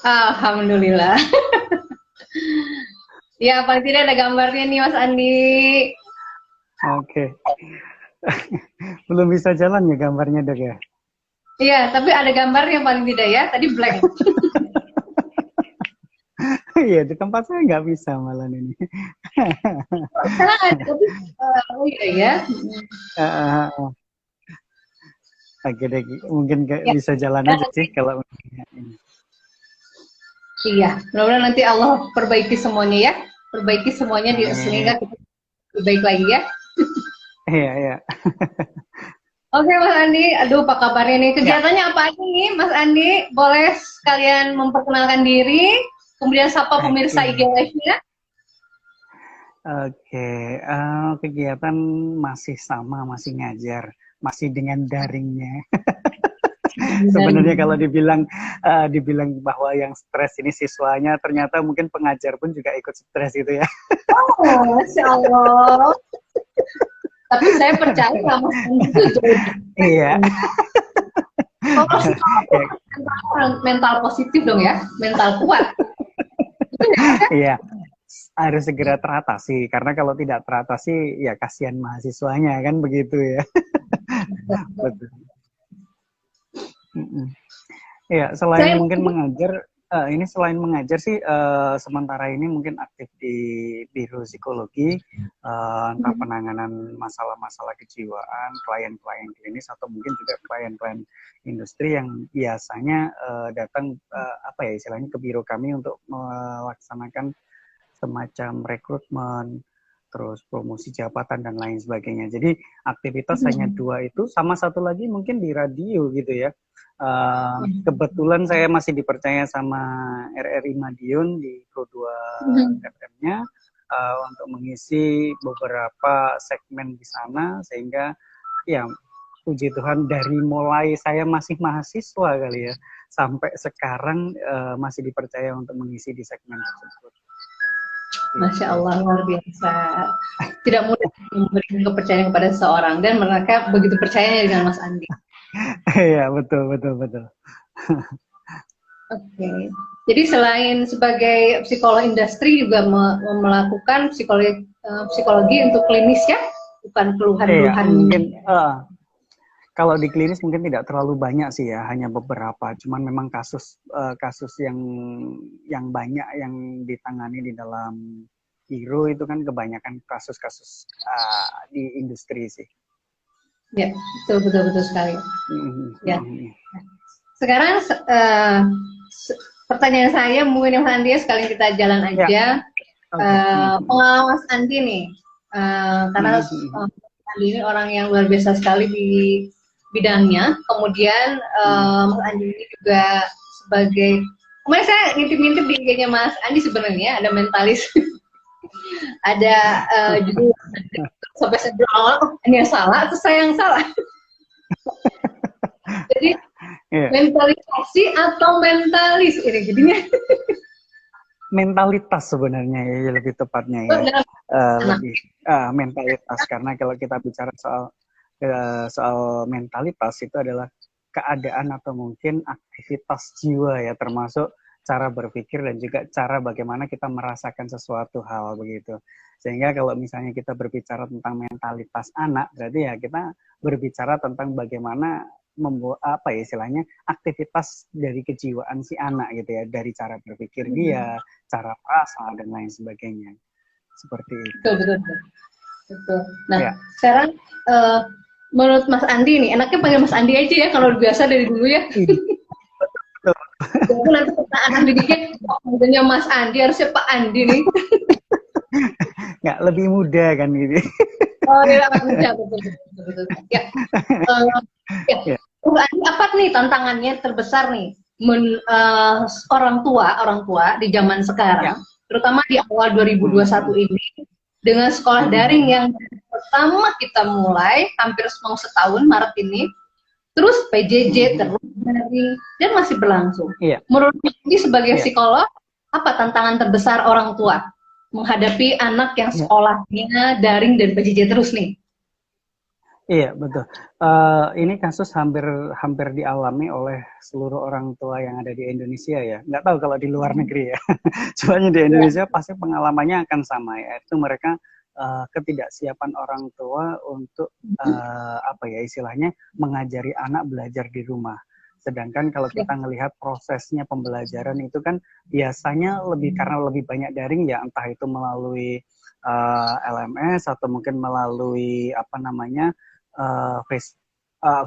Alhamdulillah. Ya, paling tidak ada gambarnya nih Mas Andi. Oke. Belum bisa jalan ya gambarnya, Dok ya? Iya, tapi ada gambarnya paling tidak ya. Tadi blank. Iya, di tempat saya nggak bisa malah ini. Sekarang ada, tapi oh iya ya. Eh, Oke deh, mungkin Ya, bisa jalan dan aja sih nanti, kalau ini. iya, mudah-mudahan nanti Allah perbaiki semuanya ya. Perbaiki semuanya sehingga Amin. kita lebih baik lagi ya. Iya, iya. Oke Mas Andi, aduh apa kabarnya nih? Ya, Kegiatannya apa aja nih Mas Andi? Boleh sekalian memperkenalkan diri, kemudian sapa pemirsa IG oke. Live-nya. Oke, kegiatan masih sama, masih ngajar, masih dengan daringnya. Sebenarnya kalau dibilang bahwa yang stres ini siswanya, ternyata mungkin pengajar pun juga ikut stres gitu ya. Oh, Masya Allah. Tapi saya percaya Mas Andi itu jauh. Iya. Kalau psikolog Ya, mental positif dong ya, mental kuat. iya, harus segera teratasi karena kalau tidak teratasi ya kasihan mahasiswanya kan begitu ya. Betul. Mm-mm. Ya, selain Saya mungkin mengajar, ini selain mengajar sih, sementara ini mungkin aktif di biro psikologi, entah penanganan masalah-masalah kejiwaan, klien-klien klinis atau mungkin juga klien-klien industri yang biasanya datang apa ya istilahnya ke biro kami untuk melaksanakan semacam rekrutmen, terus promosi jabatan dan lain sebagainya. Jadi aktivitas hanya dua itu, sama satu lagi mungkin di radio gitu ya. Kebetulan saya masih dipercaya sama RRI Madiun di Pro 2 FM-nya untuk mengisi beberapa segmen di sana sehingga ya puji Tuhan dari mulai saya masih mahasiswa kali ya sampai sekarang masih dipercaya untuk mengisi di segmen tersebut. Masya Gitu. Allah luar biasa. Tidak mudah memberikan kepercayaan kepada seseorang dan mereka begitu percayanya dengan Mas Andi. Iya, betul, betul, betul. Oke. Jadi selain sebagai psikolog industri juga melakukan psikologi untuk klinis ya, bukan Iya, keluhan-keluhan. mungkin kalau di klinis mungkin tidak terlalu banyak sih ya, hanya beberapa. Cuman memang kasus yang banyak yang ditangani di dalam biro itu kan kebanyakan kasus-kasus di industri sih. Ya, betul betul betul sekali. Ya. Mm-hmm. Sekarang pertanyaan saya mungkin Mas Andi sekalian kita jalan Ya, aja. okay. Pengalaman Mas Andi nih, karena Andi ini orang yang luar biasa sekali di bidangnya. Kemudian Mas Andi ini juga sebagai kemarin saya ngintip-ngintip di IG-nya Mas Andi sebenarnya ada mentalis, ada judul sampai saya bilang oh, ini yang salah atau saya yang salah. Jadi mentalisasi atau mentalis ini jadinya. Mentalitas sebenarnya ya lebih tepatnya ya. Lebih mentalitas karena kalau kita bicara soal mentalitas itu adalah keadaan atau mungkin aktivitas jiwa ya, termasuk cara berpikir dan juga cara bagaimana kita merasakan sesuatu hal begitu. Sehingga kalau misalnya kita berbicara tentang mentalitas anak, berarti ya kita berbicara tentang bagaimana membuat apa ya istilahnya aktivitas dari kejiwaan si anak gitu ya, dari cara berpikir dia, cara merasa dan lain sebagainya. Seperti itu. Betul, betul, betul. Betul. Nah, Ya. sekarang menurut Mas Andi nih, enaknya panggil Mas Andi aja ya kalau biasa dari dulu ya. Jadi nanti kita anak didiknya, manggilnya Mas Andi, harusnya Pak Andi nih. Nggak lebih muda kan gitu. Oh iya, muda, betul, betul, betul. Ya. Ya. Mas Andi, apa nih tantangannya terbesar nih orang tua di zaman sekarang, terutama di awal 2021 ini, dengan sekolah daring yang pertama kita mulai hampir mau setahun Maret ini, terus PJJ terus daring dan masih berlangsung. Menurut ini sebagai psikolog, apa tantangan terbesar orang tua menghadapi anak yang sekolahnya daring dan PJJ terus nih? Iya, betul. Ini kasus hampir hampir dialami oleh seluruh orang tua yang ada di Indonesia ya. Nggak tahu kalau di luar negeri ya. Soalnya di Iya. Indonesia pasti pengalamannya akan sama ya. Itu mereka ketidaksiapan orang tua untuk apa ya istilahnya mengajari anak belajar di rumah. Sedangkan kalau Ya. kita ngelihat prosesnya pembelajaran itu kan biasanya lebih karena lebih banyak daring ya, entah itu melalui LMS atau mungkin melalui apa namanya face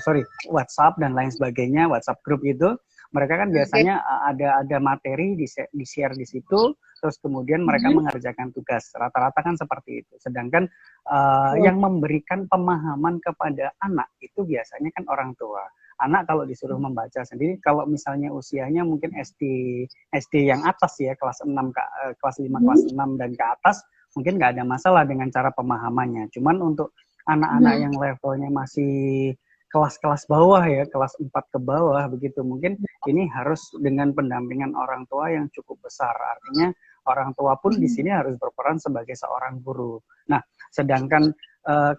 sorry WhatsApp dan lain sebagainya, WhatsApp grup itu mereka kan Oke. biasanya ada materi di share di situ, terus kemudian mereka mengerjakan tugas, rata-rata kan seperti itu. Sedangkan Oh. yang memberikan pemahaman kepada anak itu biasanya kan orang tua. Anak kalau disuruh membaca sendiri, kalau misalnya usianya mungkin SD yang atas ya, kelas 6 kelas 5 kelas 6 dan ke atas, mungkin nggak ada masalah dengan cara pemahamannya. Cuman untuk anak-anak yang levelnya masih kelas-kelas bawah ya, kelas 4 ke bawah begitu, mungkin ini harus dengan pendampingan orang tua yang cukup besar. Artinya orang tua pun di sini harus berperan sebagai seorang guru. Nah, sedangkan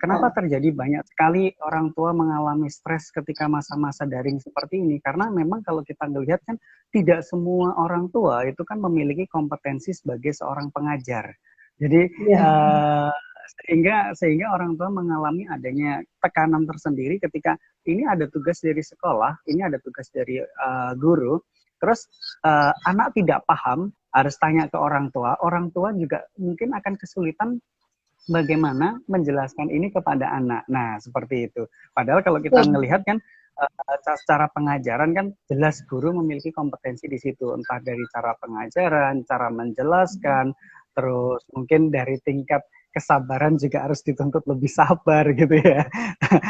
kenapa terjadi banyak sekali orang tua mengalami stres ketika masa-masa daring seperti ini? Karena memang kalau kita melihat kan tidak semua orang tua itu kan memiliki kompetensi sebagai seorang pengajar. Jadi Iya. sehingga orang tua mengalami adanya tekanan tersendiri ketika ini ada tugas dari sekolah, ini ada tugas dari guru, terus anak tidak paham, harus tanya ke orang tua juga mungkin akan kesulitan bagaimana menjelaskan ini kepada anak. Nah, seperti itu. Padahal kalau kita melihat kan secara pengajaran kan jelas guru memiliki kompetensi di situ, entah dari cara pengajaran, cara menjelaskan, terus mungkin dari tingkat kesabaran juga harus dituntut lebih sabar gitu ya.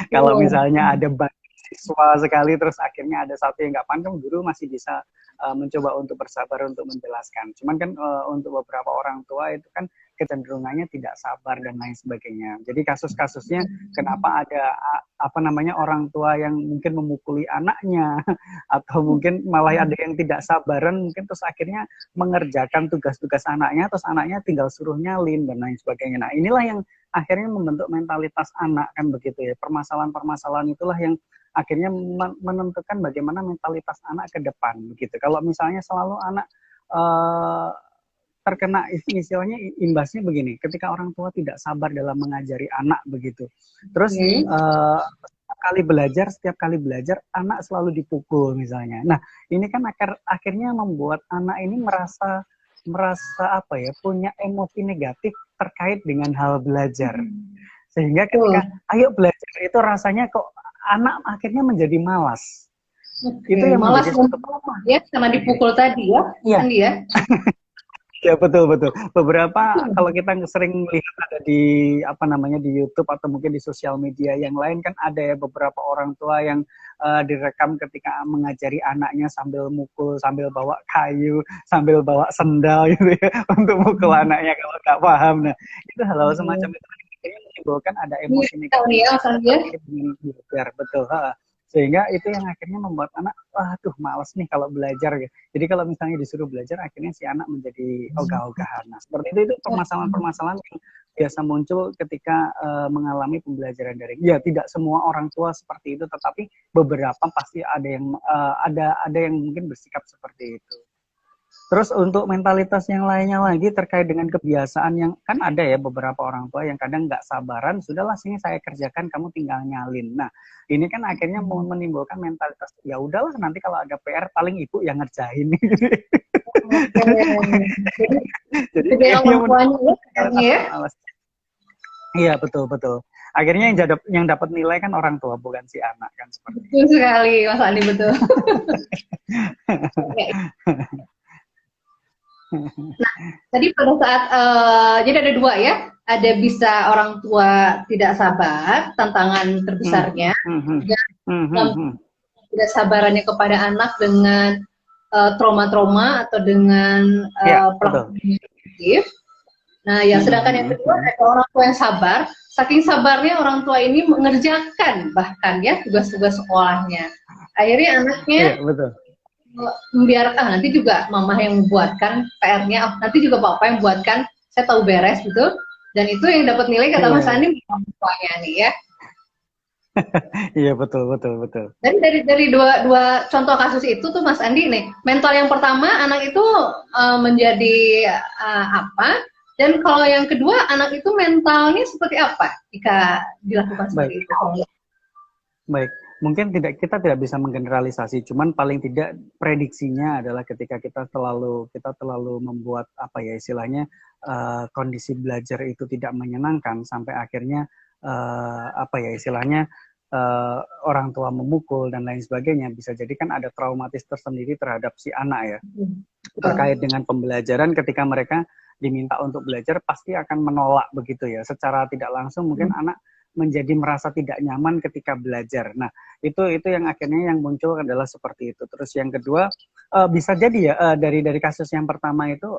Kalau misalnya ada banyak siswa sekali terus akhirnya ada satu yang nggak paham, guru masih bisa mencoba untuk bersabar untuk menjelaskan. Cuman kan untuk beberapa orang tua itu kan kecenderungannya tidak sabar dan lain sebagainya. Jadi kasus-kasusnya kenapa ada apa namanya orang tua yang mungkin memukuli anaknya atau mungkin malah ada yang tidak sabaran mungkin terus akhirnya mengerjakan tugas-tugas anaknya terus anaknya tinggal suruh nyalin dan lain sebagainya. Nah, inilah yang akhirnya membentuk mentalitas anak kan begitu ya. Permasalahan-permasalahan itulah yang akhirnya menentukan bagaimana mentalitas anak ke depan begitu. Kalau misalnya selalu anak terkena istilahnya imbasnya begini, ketika orang tua tidak sabar dalam mengajari anak begitu, terus setiap kali belajar anak selalu dipukul misalnya. Nah ini kan akhirnya membuat anak ini merasa apa ya, punya emosi negatif terkait dengan hal belajar, sehingga ketika ayo belajar itu rasanya kok anak akhirnya menjadi malas. Itu yang malas menjadi suatu problem ya, karena dipukul tadi ya, iya. kan dia. Ya betul. Beberapa kalau kita sering lihat ada di apa namanya di YouTube atau mungkin di sosial media yang lain kan ada ya beberapa orang tua yang direkam ketika mengajari anaknya sambil mukul, sambil bawa kayu, sambil bawa sendal gitu ya untuk mukul anaknya kalau nggak paham. Nah itu hal-hal semacam itu akhirnya menimbulkan ada emosi negatif dengan belajar, betul. Sehingga itu yang akhirnya membuat anak, tuh males nih kalau belajar. Jadi kalau misalnya disuruh belajar, akhirnya si anak menjadi ogah-ogahan. Nah, seperti itu permasalahan-permasalahan yang biasa muncul ketika mengalami pembelajaran daring. Ya, tidak semua orang tua seperti itu, tetapi beberapa pasti ada yang ada yang mungkin bersikap seperti itu. Terus untuk mentalitas yang lainnya lagi terkait dengan kebiasaan yang kan ada ya beberapa orang tua yang kadang nggak sabaran, sudahlah sini saya kerjakan, kamu tinggal nyalin. Nah ini kan akhirnya menimbulkan mentalitas ya udahlah nanti kalau ada PR paling ibu yang ngerjain. Jadi iya betul. Akhirnya yang dapat nilai kan orang tua bukan si anak kan seperti itu. Betul sekali Mas Andi, betul. Nah, tadi pada saat jadi ada dua ya, ada bisa orang tua tidak sabar, tantangan terbesarnya, tidak sabarannya kepada anak dengan trauma-trauma atau dengan pelaku negatif. Nah, yang sedangkan yang kedua ada orang tua yang sabar, saking sabarnya orang tua ini mengerjakan bahkan ya tugas-tugas sekolahnya. Akhirnya anaknya membiarkan nanti juga mama yang membuatkan PR-nya, nanti juga papa yang buatkan, saya tahu beres gitu, dan itu yang dapat nilai kata Mas Andi orang tuanya nih ya. Iya, betul, betul, betul. Dari dua contoh kasus itu tuh Mas Andi nih, mental yang pertama anak itu menjadi apa, dan kalau yang kedua anak itu mentalnya seperti apa jika dilakukan Baik, seperti itu? baik. Mungkin kita tidak bisa menggeneralisasi, cuman paling tidak prediksinya adalah ketika kita terlalu membuat apa ya istilahnya kondisi belajar itu tidak menyenangkan sampai akhirnya apa ya istilahnya orang tua memukul dan lain sebagainya, bisa jadi kan ada traumatis tersendiri terhadap si anak ya, terkait dengan pembelajaran. Ketika mereka diminta untuk belajar pasti akan menolak begitu ya, secara tidak langsung mungkin anak menjadi merasa tidak nyaman ketika belajar. Nah, itu yang akhirnya yang muncul adalah seperti itu. Terus yang kedua, bisa jadi ya dari kasus yang pertama itu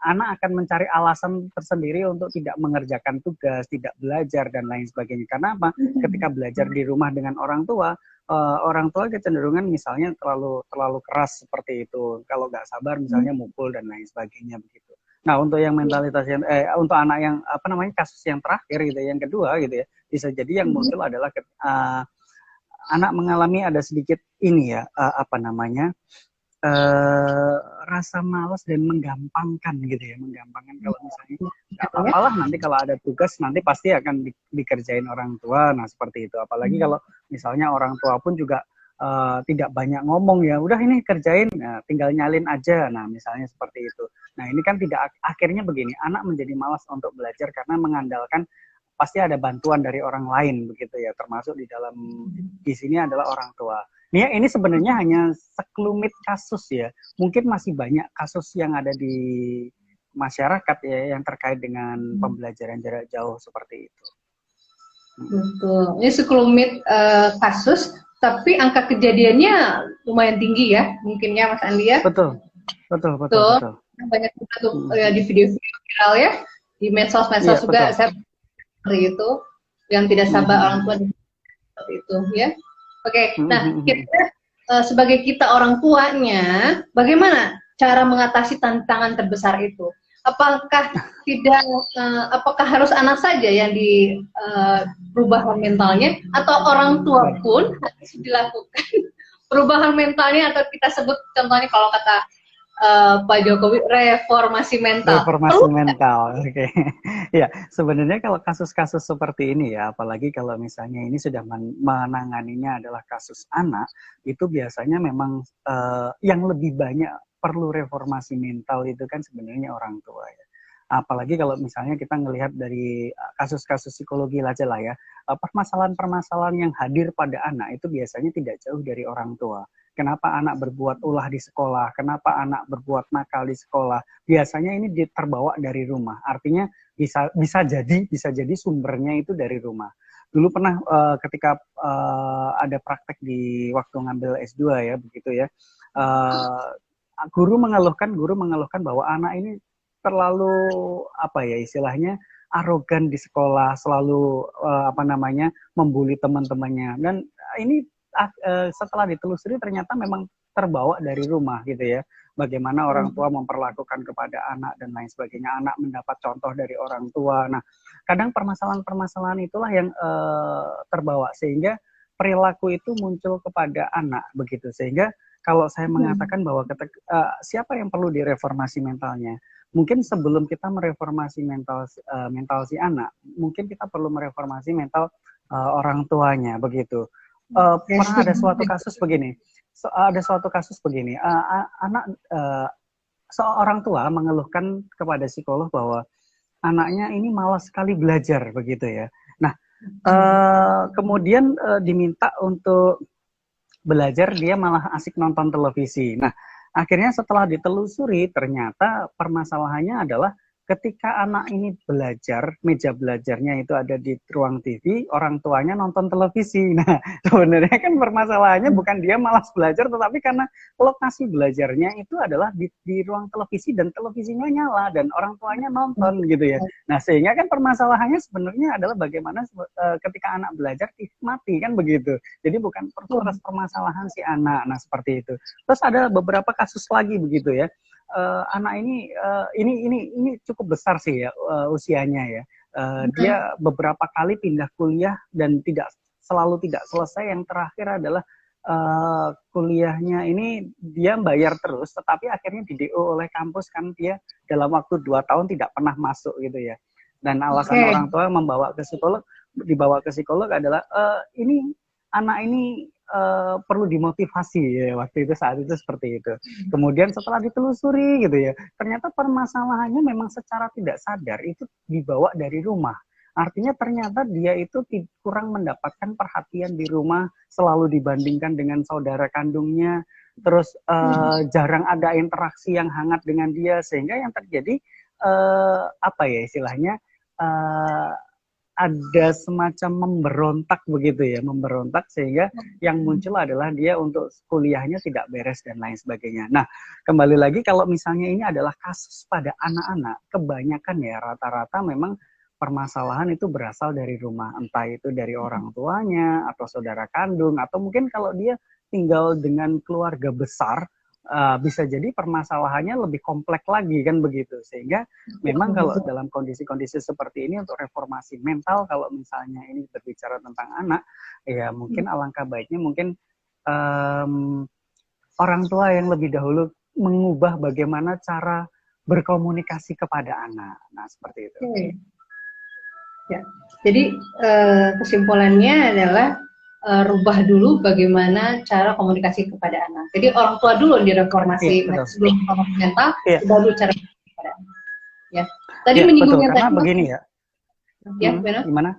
anak akan mencari alasan tersendiri untuk tidak mengerjakan tugas, tidak belajar dan lain sebagainya. Karena apa? Ketika belajar di rumah dengan orang tua kecenderungan misalnya terlalu keras seperti itu. Kalau nggak sabar misalnya mukul dan lain sebagainya begitu. Nah, untuk yang mentalitas yang untuk anak yang apa namanya kasus yang terakhir gitu, yang kedua gitu ya, bisa jadi yang muncul adalah anak mengalami ada sedikit ini ya apa namanya rasa malas dan menggampangkan gitu ya, menggampangkan kalau misalnya nggak apa-apalah nanti kalau ada tugas nanti pasti akan dikerjain orang tua. Nah, seperti itu. Apalagi kalau misalnya orang tua pun juga tidak banyak ngomong ya, udah ini kerjain, tinggal nyalin aja. Nah, misalnya seperti itu. Nah, ini kan tidak akhirnya begini, anak menjadi malas untuk belajar karena mengandalkan pasti ada bantuan dari orang lain begitu ya, termasuk di sini adalah orang tua. Ini sebenarnya hanya sekelumit kasus ya. Mungkin masih banyak kasus yang ada di masyarakat ya yang terkait dengan pembelajaran jarak jauh seperti itu. Betul. Ini sekelumit kasus, tapi angka kejadiannya lumayan tinggi ya, mungkin ya Mas Andi ya. Betul, betul, betul, betul. Banyak juga tuh di video-video viral ya, di medsos-medsos juga saya seperti itu, yang tidak sabar orang tua seperti itu ya. Oke, nah kita sebagai kita orang tuanya, bagaimana cara mengatasi tantangan terbesar itu? Apakah apakah harus anak saja yang di perubahan mentalnya, atau orang tua pun harus dilakukan perubahan mentalnya, atau kita sebut contohnya kalau kata Pak Jokowi reformasi mental. Reformasi mental, oke. Ya, sebenarnya kalau kasus-kasus seperti ini ya, apalagi kalau misalnya ini sudah menanganinya adalah kasus anak, itu biasanya memang yang lebih banyak perlu reformasi mental itu kan sebenarnya orang tua ya. Apalagi kalau misalnya kita ngelihat dari kasus-kasus psikologi aja lah ya, permasalahan-permasalahan yang hadir pada anak itu biasanya tidak jauh dari orang tua. Kenapa anak berbuat ulah di sekolah? Kenapa anak berbuat nakal di sekolah? Biasanya ini terbawa dari rumah. Artinya bisa jadi sumbernya itu dari rumah. Dulu pernah ketika ada praktek di waktu ngambil S2 ya, begitu ya. Guru mengeluhkan bahwa anak ini terlalu apa ya istilahnya arogan di sekolah, selalu membuli teman-temannya, dan ini setelah ditelusuri ternyata memang terbawa dari rumah gitu ya. Bagaimana orang tua memperlakukan kepada anak dan lain sebagainya. Anak mendapat contoh dari orang tua. Nah, kadang permasalahan-permasalahan itulah yang terbawa sehingga perilaku itu muncul kepada anak begitu. Sehingga kalau saya mengatakan bahwa siapa yang perlu direformasi mentalnya? Mungkin sebelum kita mereformasi mental si anak, mungkin kita perlu mereformasi mental orang tuanya begitu. Pernah ada suatu kasus begini. Anak seorang tua mengeluhkan kepada psikolog bahwa anaknya ini malas sekali belajar begitu ya. Nah, kemudian diminta untuk belajar, dia malah asik nonton televisi. Nah, akhirnya setelah ditelusuri ternyata permasalahannya adalah ketika anak ini belajar, meja belajarnya itu ada di ruang TV, orang tuanya nonton televisi. Nah, sebenarnya kan permasalahannya bukan dia malas belajar, tetapi karena lokasi belajarnya itu adalah di ruang televisi dan televisinya nyala dan orang tuanya nonton gitu ya. Nah, sehingga kan permasalahannya sebenarnya adalah bagaimana ketika anak belajar mati kan begitu. Jadi bukan permasalahan si anak. Nah, seperti itu. Terus ada beberapa kasus lagi begitu ya. Anak ini cukup besar sih ya usianya ya. Dia beberapa kali pindah kuliah dan tidak selalu tidak selesai. Yang terakhir adalah kuliahnya ini dia bayar terus, tetapi akhirnya di DO oleh kampus kan dia dalam waktu 2 tahun tidak pernah masuk gitu ya. Dan alasan orang tua dibawa ke psikolog adalah ini anak ini perlu dimotivasi ya, saat itu seperti itu. Kemudian setelah ditelusuri gitu ya, ternyata permasalahannya memang secara tidak sadar itu dibawa dari rumah. Artinya ternyata dia itu kurang mendapatkan perhatian di rumah, selalu dibandingkan dengan saudara kandungnya, terus jarang ada interaksi yang hangat dengan dia, sehingga yang terjadi apa ya istilahnya, ada semacam memberontak begitu ya, memberontak, sehingga yang muncul adalah dia untuk kuliahnya tidak beres dan lain sebagainya. Nah, kembali lagi kalau misalnya ini adalah kasus pada anak-anak, kebanyakan ya rata-rata memang permasalahan itu berasal dari rumah, entah itu dari orang tuanya atau saudara kandung, atau mungkin kalau dia tinggal dengan keluarga besar, bisa jadi permasalahannya lebih kompleks lagi kan begitu. Sehingga memang kalau dalam kondisi-kondisi seperti ini untuk reformasi mental, kalau misalnya ini berbicara tentang anak, ya mungkin alangkah baiknya mungkin orang tua yang lebih dahulu mengubah bagaimana cara berkomunikasi kepada anak. Nah, seperti itu. Ya, jadi kesimpulannya adalah rubah dulu bagaimana cara komunikasi kepada anak. Jadi orang tua dulu yang direformasi sebelum reformasi mental, baru cara kepada anak. Ya, tadi menyinggungnya karena begini ya. Ya, gimana?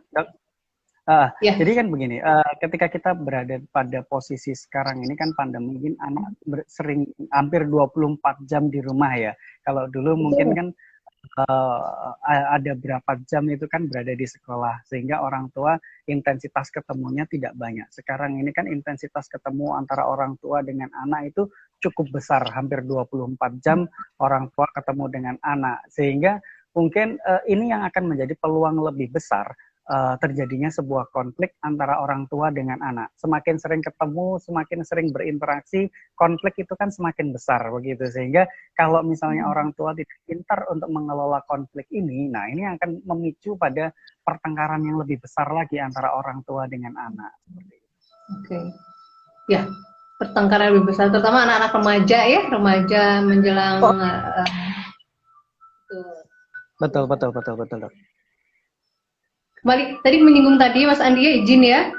Jadi kan begini, ketika kita berada pada posisi sekarang ini kan pandemi, ini anak sering hampir 24 jam di rumah ya. Kalau dulu mungkin kan ada berapa jam itu kan berada di sekolah, sehingga orang tua intensitas ketemunya tidak banyak. Sekarang ini kan intensitas ketemu antara orang tua dengan anak itu cukup besar, hampir 24 jam orang tua ketemu dengan anak, sehingga mungkin ini yang akan menjadi peluang lebih besar terjadinya sebuah konflik antara orang tua dengan anak. Semakin sering ketemu, semakin sering berinteraksi, konflik itu kan semakin besar begitu. Sehingga kalau misalnya orang tua tidak pintar untuk mengelola konflik ini, nah ini akan memicu pada pertengkaran yang lebih besar lagi antara orang tua dengan anak. Oke. Ya, pertengkaran lebih besar, terutama anak-anak remaja ya, remaja menjelang betul. Kembali tadi menyinggung tadi Mas Andi ya, izin ya.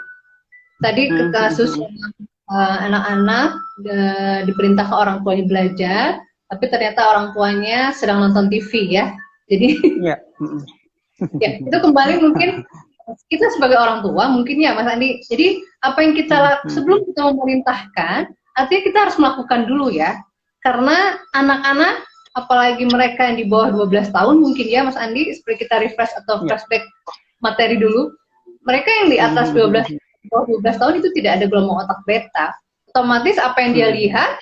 Tadi ke kasus anak-anak diperintah ke orang tuanya belajar, tapi ternyata orang tuanya sedang nonton TV ya. Jadi ya itu kembali mungkin kita sebagai orang tua mungkin ya Mas Andi. Jadi apa yang kita sebelum kita memerintahkan, artinya kita harus melakukan dulu ya. Karena anak-anak apalagi mereka yang di bawah 12 tahun mungkin ya Mas Andi, seperti kita refresh atau flashback materi dulu, mereka yang di atas 12 tahun itu tidak ada gelombang otak beta, otomatis apa yang dia lihat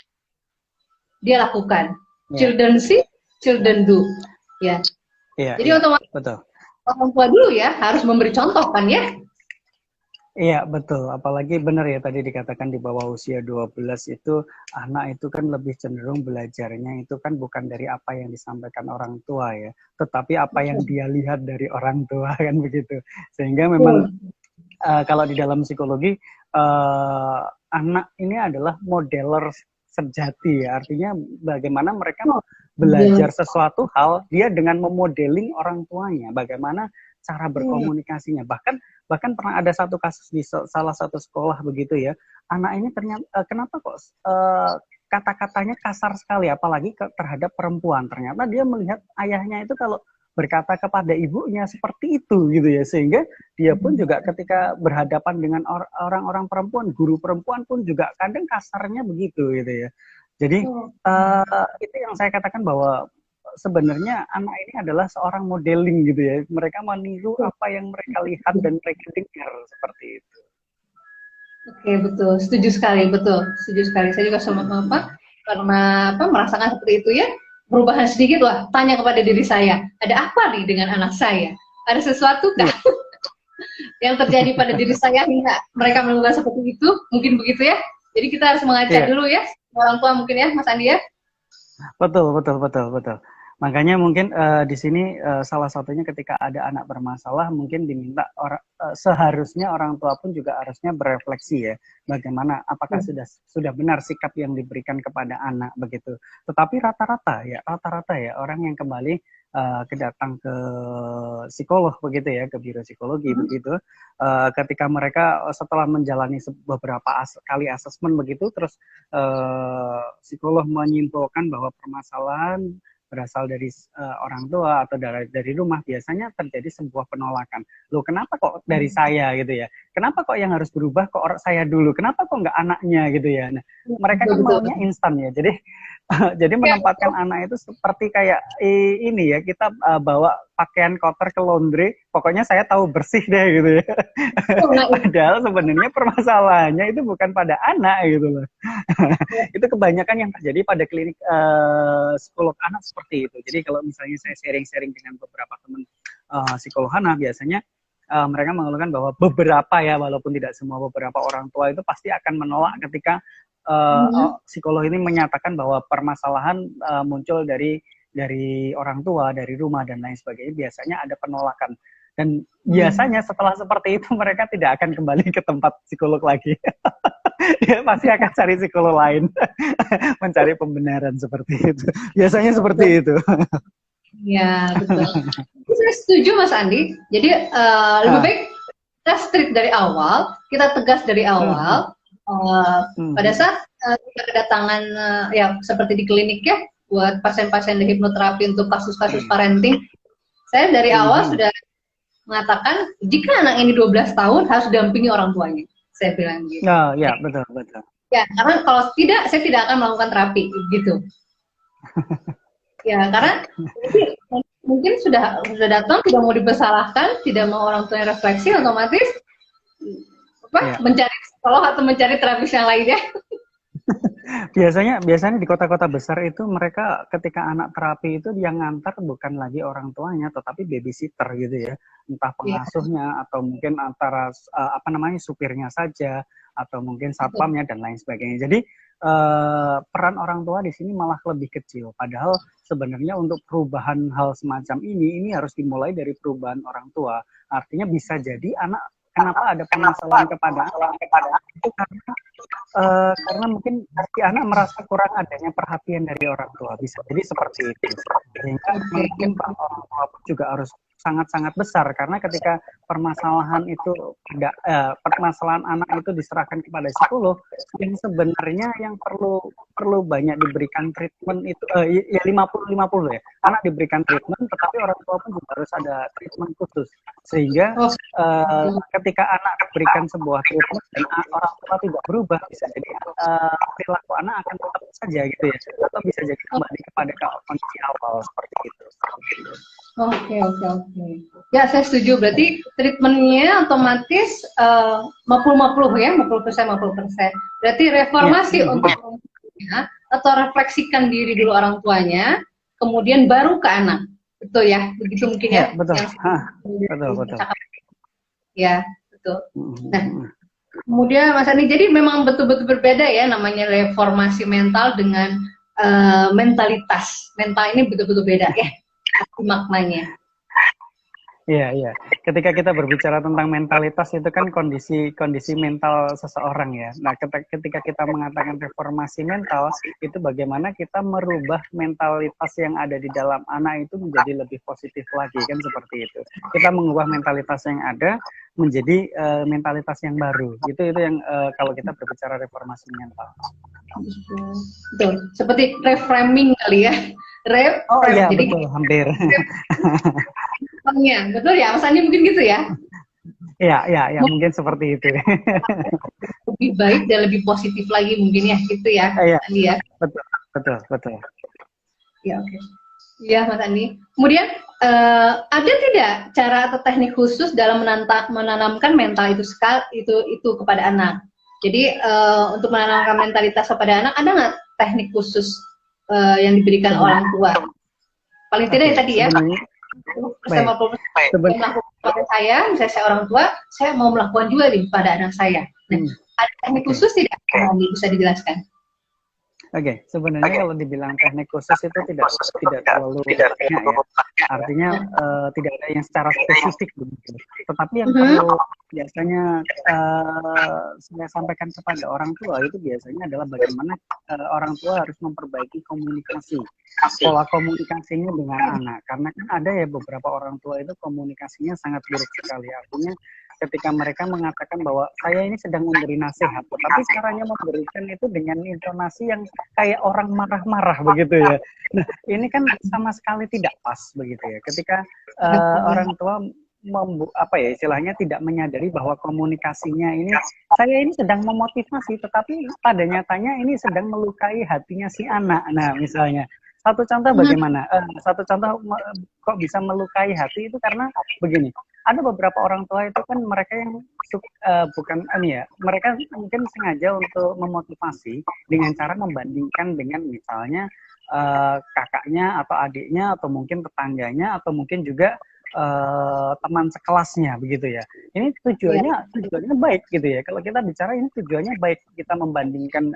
dia lakukan. Children see, children do. Ya. Jadi otomatis orang tua dulu ya harus memberi contoh kan ya. Iya betul, apalagi benar ya tadi dikatakan di bawah usia 12 itu anak itu kan lebih cenderung belajarnya itu kan bukan dari apa yang disampaikan orang tua ya, tetapi apa yang dia lihat dari orang tua kan begitu. Sehingga memang kalau di dalam psikologi anak ini adalah modeler sejati ya, artinya bagaimana mereka belajar sesuatu hal dia dengan memodeling orang tuanya, bagaimana cara berkomunikasinya. Bahkan pernah ada satu kasus di salah satu sekolah begitu ya, anak ini ternyata kenapa kok kata-katanya kasar sekali, apalagi terhadap perempuan. Ternyata dia melihat ayahnya itu kalau berkata kepada ibunya seperti itu gitu ya, sehingga dia pun juga ketika berhadapan dengan orang-orang perempuan, guru perempuan pun juga kadang kasarnya begitu gitu ya. Jadi itu yang saya katakan bahwa sebenarnya anak ini adalah seorang modeling gitu ya. Mereka meniru apa yang mereka lihat dan mereka dengar seperti itu. Oke, betul. Setuju sekali, betul. Setuju sekali. Saya juga sama karena merasakan seperti itu ya. Perubahan sedikit lah. Tanya kepada diri saya, ada apa nih dengan anak saya? Ada sesuatu kah yang terjadi pada diri saya hingga mereka melakukan seperti itu? Mungkin begitu ya. Jadi kita harus mengajar dulu ya, orang tua mungkin ya, Mas Andi ya. Betul. Makanya mungkin di sini salah satunya ketika ada anak bermasalah mungkin diminta seharusnya orang tua pun juga harusnya berefleksi ya, bagaimana apakah sudah benar sikap yang diberikan kepada anak begitu. Tetapi rata-rata ya orang yang kembali datang ke psikolog begitu ya, ke biro psikologi begitu, ketika mereka setelah menjalani beberapa kali asesmen begitu, terus psikolog menyimpulkan bahwa permasalahan berasal dari orang tua atau dari rumah, biasanya terjadi sebuah penolakan. Loh, kenapa kok dari saya gitu ya? Kenapa kok yang harus berubah kok saya dulu? Kenapa kok nggak anaknya gitu ya? Nah, mereka kan maunya instan ya. Jadi jadi menempatkan anak itu seperti kayak ini ya, kita bawa pakaian kotor ke laundry, pokoknya saya tahu bersih deh gitu ya. Padahal sebenarnya permasalahannya itu bukan pada anak gitu loh. Itu kebanyakan yang terjadi pada klinik psikolog anak seperti itu. Jadi kalau misalnya saya sharing-sharing dengan beberapa teman psikolog anak, biasanya mereka mengeluhkan bahwa beberapa ya, walaupun tidak semua, beberapa orang tua itu pasti akan menolak ketika psikolog ini menyatakan bahwa permasalahan muncul dari orang tua, dari rumah dan lain sebagainya. Biasanya ada penolakan. Dan biasanya setelah seperti itu mereka tidak akan kembali ke tempat psikolog lagi. Dia pasti akan cari psikolog lain. Mencari pembenaran seperti itu. Biasanya seperti itu. Ya, betul. Saya setuju Mas Andi. Jadi lebih baik kita strict dari awal, kita tegas dari awal. Pada saat kita kedatangan ya seperti di klinik ya, buat pasien-pasien di hipnoterapi untuk kasus-kasus parenting, saya dari awal sudah mengatakan jika anak ini 12 tahun harus dampingi orang tuanya. Saya bilang gitu. Oh, ya, betul. Ya, karena kalau tidak, saya tidak akan melakukan terapi gitu. Ya, karena mungkin sudah datang, tidak mau dipersalahkan, tidak mau orang tuanya refleksi, otomatis mencari psikolog atau mencari terapis yang lainnya. Biasanya di kota-kota besar itu mereka ketika anak terapi itu yang ngantar bukan lagi orang tuanya, tetapi babysitter gitu ya, entah pengasuhnya atau mungkin antara supirnya saja atau mungkin satpamnya dan lain sebagainya. Jadi peran orang tua di sini malah lebih kecil. Padahal sebenarnya untuk perubahan hal semacam ini harus dimulai dari perubahan orang tua. Artinya bisa jadi anak kenapa ada permasalahan kepada itu karena mungkin si anak merasa kurang adanya perhatian dari orang tua, bisa jadi seperti itu. Sehingga mungkin orang tua pun juga harus sangat-sangat besar, karena ketika permasalahan anak itu diserahkan kepada psikolog, yang sebenarnya yang perlu banyak diberikan treatment itu ya 50-50 ya. Anak diberikan treatment, tetapi orang tua pun juga harus ada treatment khusus. Sehingga ketika anak diberikan sebuah treatment dan orang tua tidak berubah, bisa jadi perilaku anak akan tetap saja gitu ya, atau bisa jadi kembali kepada kondisi awal seperti itu. Oke. Ya, saya setuju. Berarti treatmentnya otomatis 50-50 ya, 50%. Berarti reformasi untuk orang tuanya, atau refleksikan diri dulu orang tuanya, kemudian baru ke anak. Betul ya? Begitu mungkin ya? Betul. Betul. Ya, betul. Nah, kemudian Mas Andi, jadi memang betul-betul berbeda ya namanya reformasi mental dengan mentalitas. Mental ini betul-betul beda ya. Maknanya. Iya. Ketika kita berbicara tentang mentalitas itu kan kondisi mental seseorang ya. Nah, ketika kita mengatakan reformasi mental, itu bagaimana kita merubah mentalitas yang ada di dalam anak itu menjadi lebih positif lagi, kan seperti itu. Kita mengubah mentalitas yang ada menjadi mentalitas yang baru. Itu yang kalau kita berbicara reformasi mental. Betul. Seperti reframing kali ya. Iya, jadi, betul, hampir. Betul ya, Mas Andi mungkin gitu ya? Iya, mungkin seperti itu. Lebih baik dan lebih positif lagi mungkin ya, gitu ya, Iya, Andi ya? Betul. Ya, oke. Iya, Mas Andi. Kemudian, ada tidak cara atau teknik khusus dalam menanamkan mental itu kepada anak? Jadi, untuk menanamkan mentalitas kepada anak, ada nggak teknik khusus yang diberikan orang tua? Paling tidak tadi ya, saya melakukan pada saya, misalnya saya orang tua, saya mau melakukan juga pada anak saya. Nah, ada teknik khusus tidak? Bisa dijelaskan? Oke, sebenarnya kalau dibilang teknik khusus itu tidak terlalu banyak ya. Artinya tidak ada yang secara spesifik begitu. Tetapi yang perlu biasanya saya sampaikan kepada orang tua itu biasanya adalah bagaimana orang tua harus memperbaiki komunikasi, pola komunikasinya dengan anak. Karena kan ada ya beberapa orang tua itu komunikasinya sangat buruk sekali. Artinya ketika mereka mengatakan bahwa saya ini sedang memberi nasihat, tetapi caranya memberikan itu dengan intonasi yang kayak orang marah-marah begitu ya. Nah, ini kan sama sekali tidak pas begitu ya. Ketika orang tua apa ya istilahnya tidak menyadari bahwa komunikasinya ini saya ini sedang memotivasi, tetapi pada nyatanya ini sedang melukai hatinya si anak. Nah, misalnya satu contoh bagaimana? Satu contoh kok bisa melukai hati itu karena begini. Ada beberapa orang tua itu kan mereka yang bukan ini ya, mereka mungkin sengaja untuk memotivasi dengan cara membandingkan dengan misalnya kakaknya atau adiknya atau mungkin tetangganya atau mungkin juga teman sekelasnya begitu ya. Ini tujuannya baik gitu ya. Kalau kita bicara ini tujuannya baik, kita membandingkan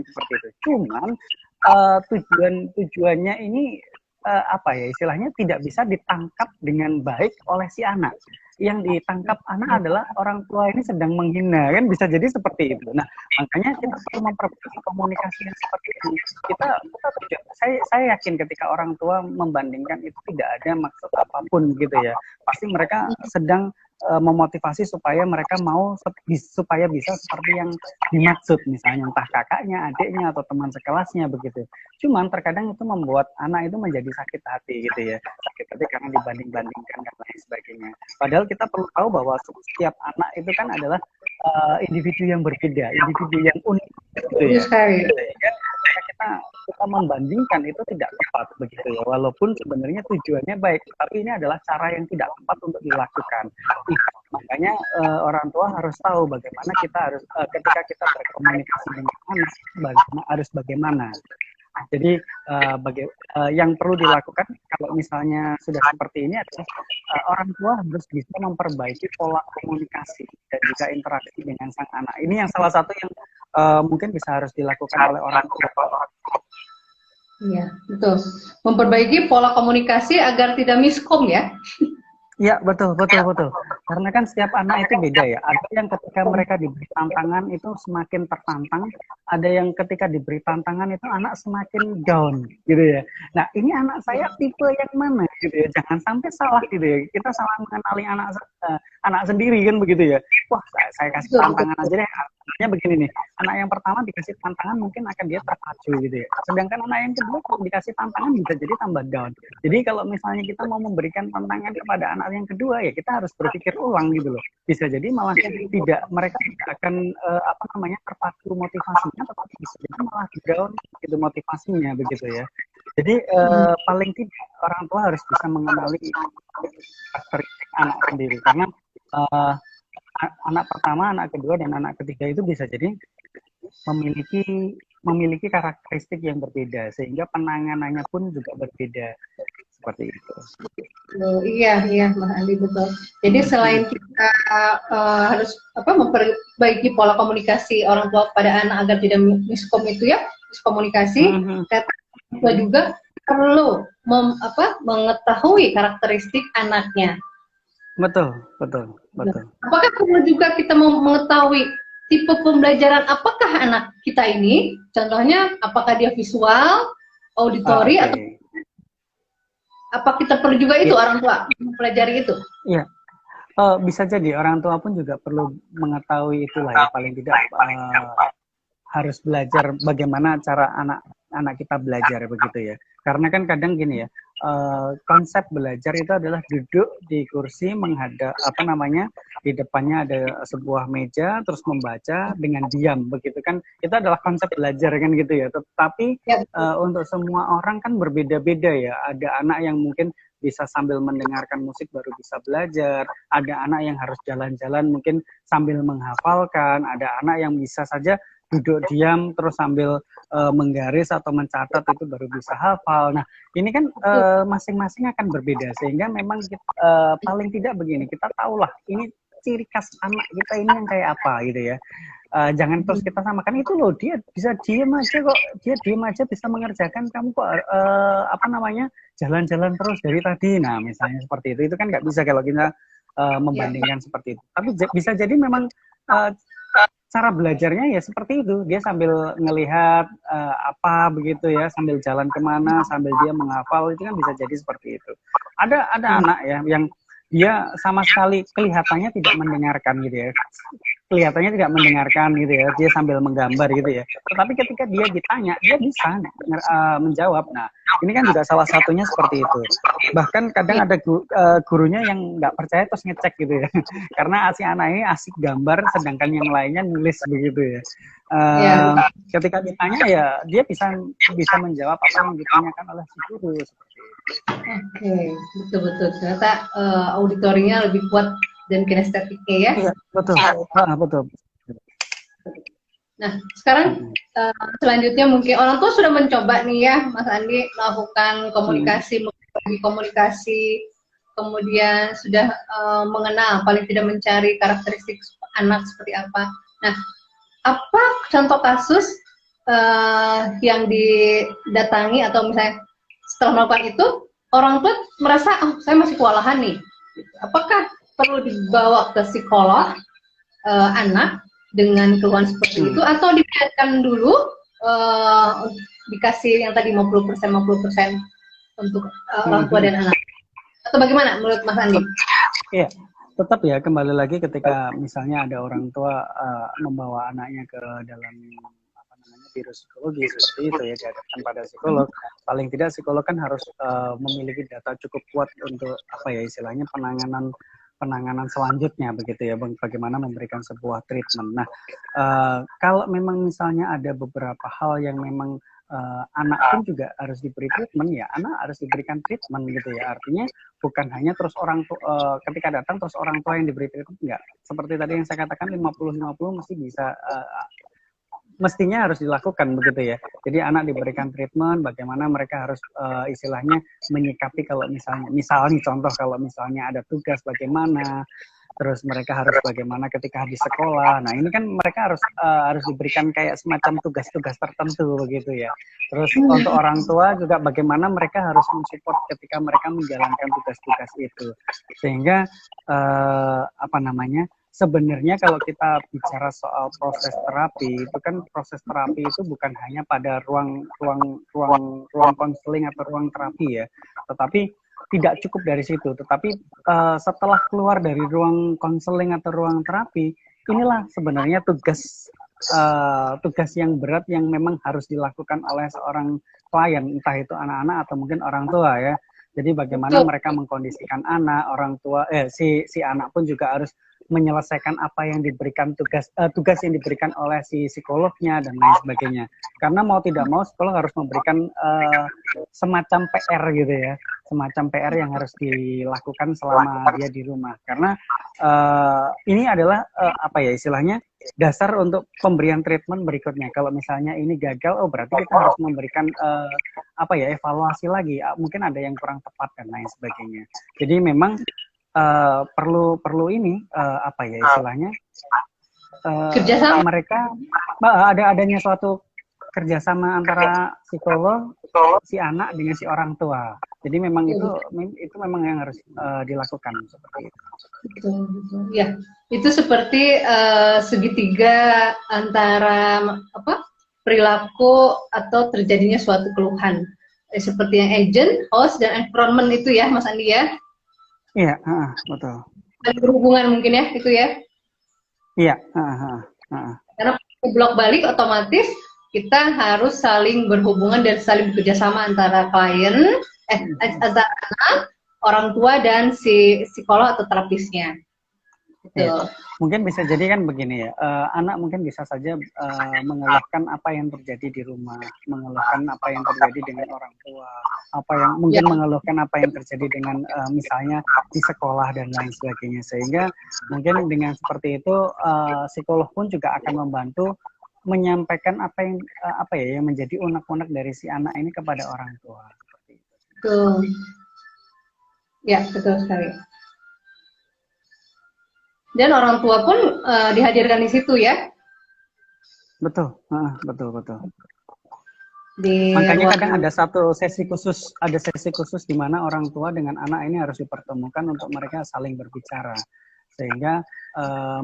seperti itu. Cuman tujuannya ini apa ya istilahnya tidak bisa ditangkap dengan baik oleh si anak. Yang ditangkap anak adalah orang tua ini sedang menghina, kan bisa jadi seperti itu. Nah, makanya kita perlu memperbaiki komunikasi yang seperti ini. Saya yakin ketika orang tua membandingkan itu tidak ada maksud apapun gitu ya. Pasti mereka sedang memotivasi supaya mereka mau supaya bisa seperti yang dimaksud, misalnya entah kakaknya, adiknya atau teman sekelasnya begitu. Cuman terkadang itu membuat anak itu menjadi sakit hati gitu ya, sakit hati karena dibanding-bandingkan dan lain sebagainya. Padahal kita perlu tahu bahwa setiap anak itu kan adalah individu yang berbeda, individu yang unik gitu ya. Kita membandingkan itu tidak tepat begitu ya, walaupun sebenarnya tujuannya baik, tapi ini adalah cara yang tidak tepat untuk dilakukan. Makanya orang tua harus tahu bagaimana kita harus ketika kita berkomunikasi dengan anak harus bagaimana. Jadi yang perlu dilakukan kalau misalnya sudah seperti ini adalah orang tua harus bisa memperbaiki pola komunikasi dan juga interaksi dengan sang anak. Ini yang salah satu yang mungkin bisa harus dilakukan oleh orang tua. Iya, betul. Memperbaiki pola komunikasi agar tidak miskom ya. Iya, betul. Karena kan setiap anak itu beda ya. Ada yang ketika mereka diberi tantangan itu semakin tertantang, ada yang ketika diberi tantangan itu anak semakin down, gitu ya. Nah, ini anak saya tipe yang mana, gitu ya. Jangan sampai salah, gitu ya. Kita salah mengenali anak sendiri kan begitu ya. Wah, saya kasih tantangan aja deh. Artinya begini nih, anak yang pertama dikasih tantangan mungkin akan dia terpacu gitu ya. Sedangkan anak yang kedua kalau dikasih tantangan bisa jadi tambah down. Jadi kalau misalnya kita mau memberikan tantangan kepada anak yang kedua ya kita harus berpikir ulang gitu loh. Bisa jadi malah mereka tidak akan terpacu motivasinya, tetapi bisa jadi malah down gitu motivasinya begitu ya. Jadi paling tidak orang tua harus bisa mengenali karakteristik anak sendiri karena anak pertama, anak kedua, dan anak ketiga itu bisa jadi memiliki karakteristik yang berbeda sehingga penanganannya pun juga berbeda seperti itu. Iya, Mas Andi betul. Jadi selain kita harus memperbaiki pola komunikasi orang tua kepada anak agar tidak miskom itu ya, miskomunikasi, kita juga perlu mengetahui karakteristik anaknya. Betul. Apakah perlu juga kita mengetahui tipe pembelajaran apakah anak kita ini? Contohnya, apakah dia visual, auditori, atau apa kita perlu juga itu orang tua mempelajari itu? Iya, bisa jadi orang tua pun juga perlu mengetahui itulah ya, paling tidak harus belajar bagaimana cara anak kita belajar begitu ya. Karena kan kadang gini ya, konsep belajar itu adalah duduk di kursi menghadap di depannya ada sebuah meja terus membaca dengan diam begitu kan, itu adalah konsep belajar kan gitu ya. Tetapi untuk semua orang kan berbeda-beda ya. Ada anak yang mungkin bisa sambil mendengarkan musik baru bisa belajar, ada anak yang harus jalan-jalan mungkin sambil menghafalkan, ada anak yang bisa saja duduk diam terus sambil menggaris atau mencatat itu baru bisa hafal. Nah, ini kan masing-masing akan berbeda sehingga memang paling tidak begini, kita tahulah ini ciri khas anak kita ini yang kayak apa gitu ya. Jangan terus kita samakan itu loh, dia bisa diem aja kok, dia diem aja bisa mengerjakan, kamu kok apa namanya jalan-jalan terus dari tadi. Nah misalnya seperti itu kan nggak bisa kalau kita membandingkan seperti itu. Tapi bisa jadi memang cara belajarnya ya seperti itu, dia sambil ngelihat apa begitu ya, sambil jalan kemana, sambil dia menghafal, itu kan bisa jadi seperti itu. Ada anak ya yang dia sama sekali kelihatannya tidak mendengarkan gitu ya, kelihatannya tidak mendengarkan gitu ya, dia sambil menggambar gitu ya, tetapi ketika dia ditanya dia bisa menjawab. Nah ini kan juga salah satunya seperti itu. Bahkan kadang ada gurunya yang nggak percaya terus ngecek gitu ya karena si anak ini asik gambar sedangkan yang lainnya nulis begitu ya. Ketika ditanya ya dia bisa menjawab apa yang ditanyakan oleh si guru seperti itu. Oke, betul-betul. Ternyata auditorinya lebih kuat dan kinestetiknya ya. Iya, betul. Betul. Nah, sekarang selanjutnya mungkin orang tua sudah mencoba nih ya, Mas Andi, melakukan komunikasi, kemudian sudah mengenal, paling tidak mencari karakteristik anak seperti apa. Nah, apa contoh kasus yang didatangi atau misalnya setelah melakukan itu, orang tua merasa, oh saya masih kewalahan nih. Apakah perlu dibawa ke psikolog anak dengan keluhan seperti itu, atau dibiarkan dulu dikasih yang tadi 50% untuk orang tua dan anak? Atau bagaimana menurut Mas Andi? Iya, tetap ya kembali lagi ketika misalnya ada orang tua membawa anaknya ke dalam biro psikologi seperti itu ya, dihadapkan pada psikolog, paling tidak psikolog kan harus memiliki data cukup kuat untuk apa ya istilahnya penanganan selanjutnya begitu ya, bagaimana memberikan sebuah treatment. Nah kalau memang misalnya ada beberapa hal yang memang anak pun juga harus diberi treatment ya, anak harus diberikan treatment gitu ya, artinya bukan hanya terus orang ketika datang terus orang tua yang diberi treatment, enggak, seperti tadi yang saya katakan 50-50 mesti bisa mestinya harus dilakukan begitu ya. Jadi anak diberikan treatment, bagaimana mereka harus istilahnya menyikapi kalau misalnya contoh kalau misalnya ada tugas bagaimana, terus mereka harus bagaimana ketika di sekolah. Nah ini kan mereka harus diberikan kayak semacam tugas-tugas tertentu begitu ya. Terus untuk orang tua juga bagaimana mereka harus mensupport ketika mereka menjalankan tugas-tugas itu. Sehingga apa namanya? Sebenarnya kalau kita bicara soal proses terapi, itu kan proses terapi itu bukan hanya pada ruang konseling atau ruang terapi ya, tetapi tidak cukup dari situ. Tetapi setelah keluar dari ruang konseling atau ruang terapi, inilah sebenarnya tugas yang berat yang memang harus dilakukan oleh seorang klien, entah itu anak-anak atau mungkin orang tua ya. Jadi bagaimana mereka mengkondisikan anak, orang tua, si anak pun juga harus menyelesaikan apa yang diberikan tugas yang diberikan oleh si psikolognya dan lain sebagainya. Karena mau tidak mau psikolog harus memberikan semacam PR gitu ya, semacam PR yang harus dilakukan selama dia di rumah. Karena ini adalah apa ya istilahnya dasar untuk pemberian treatment berikutnya. Kalau misalnya ini gagal, oh berarti kita harus memberikan apa ya evaluasi lagi. Mungkin ada yang kurang tepat dan lain sebagainya. Jadi memang perlu ini apa ya istilahnya kerjasama mereka adanya suatu kerjasama antara psikolog, si anak dengan si orang tua. Jadi memang itu memang yang harus dilakukan seperti itu. Betul. Ya, itu seperti segitiga antara perilaku atau terjadinya suatu keluhan. Seperti yang agent, host, dan environment itu ya, Mas Andi ya. Iya, betul. Dan berhubungan mungkin ya, itu ya. Iya. Karena blok balik otomatis kita harus saling berhubungan dan saling bekerjasama antara klien, antara anak, orang tua dan si psikolog atau terapisnya. Ya, mungkin bisa jadi kan begini ya, anak mungkin bisa saja mengeluhkan apa yang terjadi di rumah, mengeluhkan apa yang terjadi dengan orang tua, mengeluhkan apa yang terjadi dengan misalnya di sekolah dan lain sebagainya, sehingga mungkin dengan seperti itu psikolog pun juga akan membantu menyampaikan apa yang menjadi unek-unek dari si anak ini kepada orang tua. Betul. Ya, betul sekali. Dan orang tua pun dihadirkan di situ ya. Betul, betul, betul. Di Makanya kadang ada sesi khusus di mana orang tua dengan anak ini harus dipertemukan untuk mereka saling berbicara, sehingga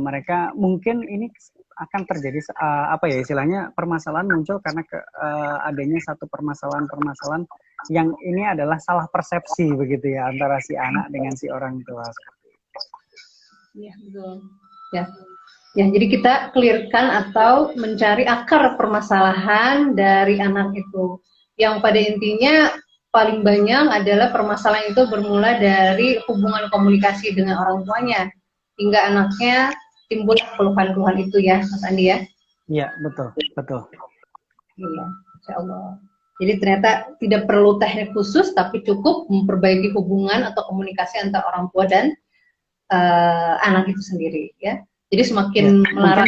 mereka mungkin ini akan terjadi apa ya istilahnya, permasalahan muncul karena adanya satu permasalahan yang ini adalah salah persepsi begitu ya antara si anak dengan si orang tua. Ya, betul. Ya. Ya, jadi kita clearkan atau mencari akar permasalahan dari anak itu. Yang pada intinya paling banyak adalah permasalahan itu bermula dari hubungan komunikasi dengan orang tuanya. Hingga anaknya timbul keluhan-keluhan itu ya, Mas Andi ya? Iya, betul, betul. Iya, Insya Allah. Jadi ternyata tidak perlu teknik khusus, tapi cukup memperbaiki hubungan atau komunikasi antara orang tua dan anak itu sendiri ya. Jadi semakin melarang